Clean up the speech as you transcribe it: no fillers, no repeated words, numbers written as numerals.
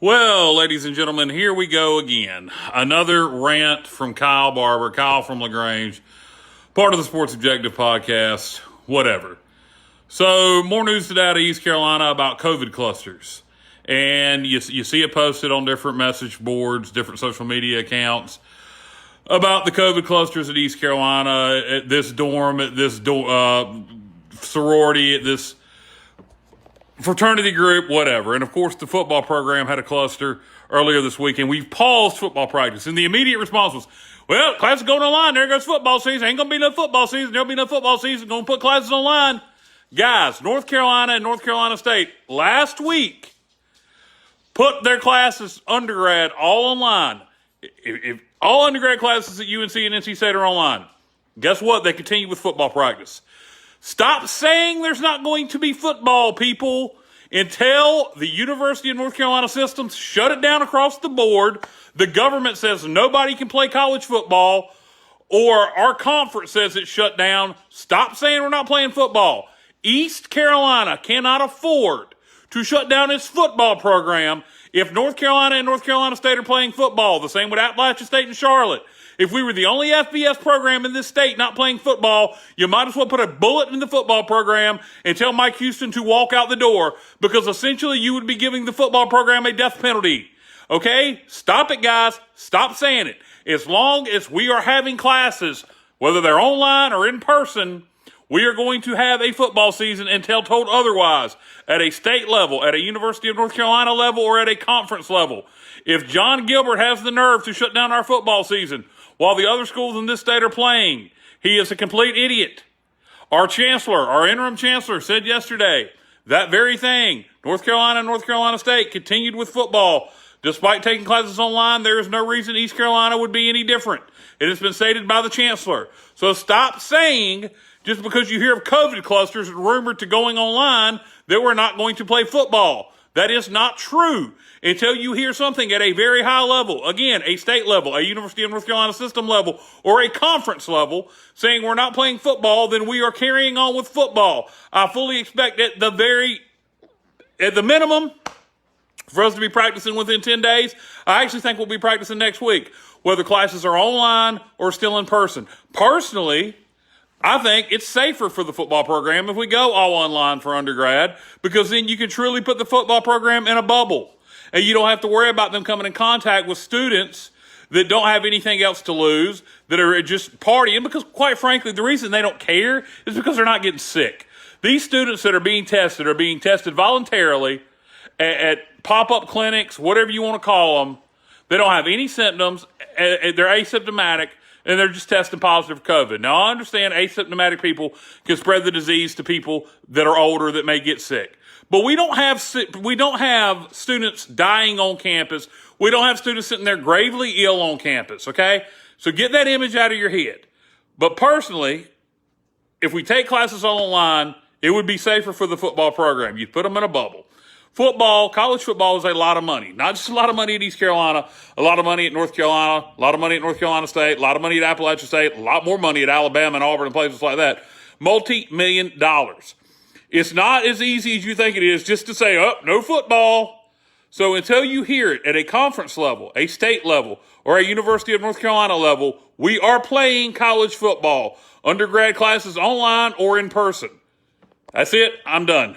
Well, ladies and gentlemen, here we go again. Another rant from Kyle Barber, Kyle from LaGrange, part of the Sports Objective podcast, whatever. So, more news today out of East Carolina about COVID clusters. And you see it posted on different message boards, different social media accounts about the COVID clusters at East Carolina, at this dorm, at this sorority, at this fraternity group, whatever. And of course, the football program had a cluster earlier this week, and we've paused football practice. And the immediate response was, well, class is going online. There goes football season. Ain't going to be no football season. There'll be no football season. Going to put classes online. Guys, North Carolina and North Carolina State last week put their classes, undergrad, all online. If all undergrad classes at UNC and NC State are online, guess what? They continue with football practice. Stop saying there's not going to be football, people, until the University of North Carolina systems shut it down across the board. The government says nobody can play college football, or our conference says it's shut down. Stop saying we're not playing football. East Carolina cannot afford to shut down its football program if North Carolina and North Carolina State are playing football. The same with Appalachian State and Charlotte. If we were the only FBS program in this state not playing football, you might as well put a bullet in the football program and tell Mike Houston to walk out the door, because essentially you would be giving the football program a death penalty. Okay? Stop it, guys. Stop saying it. As long as we are having classes, whether they're online or in person, we are going to have a football season until told otherwise, at a state level, at a University of North Carolina level, or at a conference level. If John Gilbert has the nerve to shut down our football season while the other schools in this state are playing, he is a complete idiot. Our chancellor, our interim chancellor, said yesterday that very thing. North Carolina and North Carolina State continued with football. Despite taking classes online, there is no reason East Carolina would be any different. It has been stated by the chancellor. So stop saying, just because you hear of COVID clusters rumored to going online, that we're not going to play football. That is not true until you hear something at a very high level, again, a state level, a University of North Carolina system level, or a conference level, saying we're not playing football, then we are carrying on with football. I fully expect at the minimum, for us to be practicing within 10 days. I actually think we'll be practicing next week, whether classes are online or still in person. Personally, I think it's safer for the football program if we go all online for undergrad, because then you can truly put the football program in a bubble. And you don't have to worry about them coming in contact with students that don't have anything else to lose, that are just partying, because quite frankly, the reason they don't care is because they're not getting sick. These students that are being tested voluntarily at pop-up clinics, whatever you want to call them. They don't have any symptoms. They're asymptomatic, and they're just testing positive for COVID. Now, I understand asymptomatic people can spread the disease to people that are older that may get sick. But we don't have students dying on campus. We don't have students sitting there gravely ill on campus, okay? So get that image out of your head. But personally, if we take classes online, it would be safer for the football program. You'd put them in a bubble. Football, college football is a lot of money. Not just a lot of money at East Carolina, a lot of money at North Carolina, a lot of money at North Carolina State, a lot of money at Appalachian State, a lot more money at Alabama and Auburn and places like that. Multi-million dollars. It's not as easy as you think it is just to say, oh, no football. So until you hear it at a conference level, a state level, or a University of North Carolina level, we are playing college football. Undergrad classes online or in person. That's it. I'm done.